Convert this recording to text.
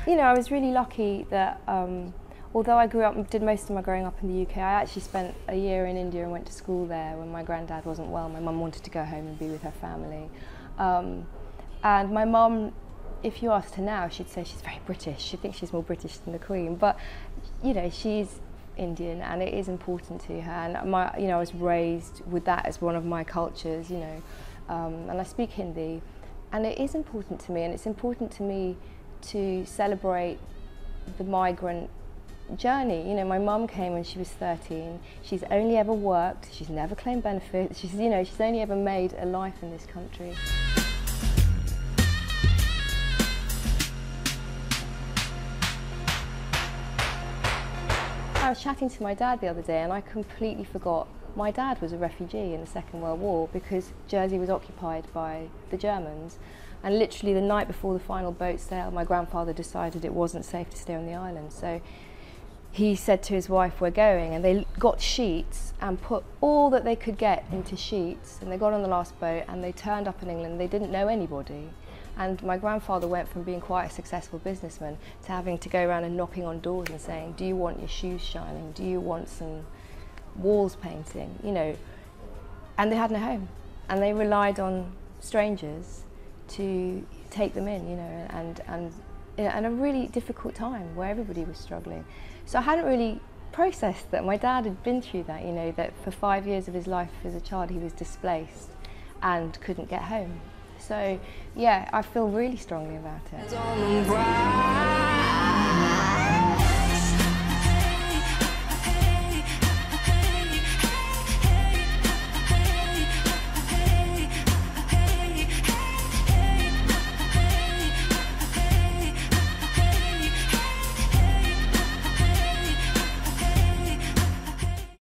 You know, I was really lucky that although I grew up and did most of my growing up in the UK, I actually spent a year in India and went to school there when my granddad wasn't well. My mum wanted to go home and be with her family. And my mum, if you asked her now, she'd say she's very British. She thinks she's more British than the Queen. But, you know, she's Indian and it is important to her. And you know, I was raised with that as one of my cultures, you know. And I speak Hindi. And it is important to me, and it's important to me to celebrate the migrant journey. You know, my mum came when she was 13. She's only ever worked, she's never claimed benefits, she's only ever made a life in this country. I was chatting to my dad the other day and I completely forgot my dad was a refugee in the Second World War because Jersey was occupied by the Germans, and literally the night before the final boat sailed, my grandfather decided it wasn't safe to stay on the island. So he said to his wife, "We're going," and they got sheets and put all that they could get into sheets, and they got on the last boat and they turned up in England. They didn't know anybody. And my grandfather went from being quite a successful businessman to having to go around and knocking on doors and saying, "Do you want your shoes shining? Do you want some walls painting?" You know, and they had no home, and they relied on strangers to take them in, you know, and a really difficult time where everybody was struggling. So I hadn't really processed that my dad had been through that, you know, that for 5 years of his life as a child he was displaced and couldn't get home. So yeah, I feel really strongly about it.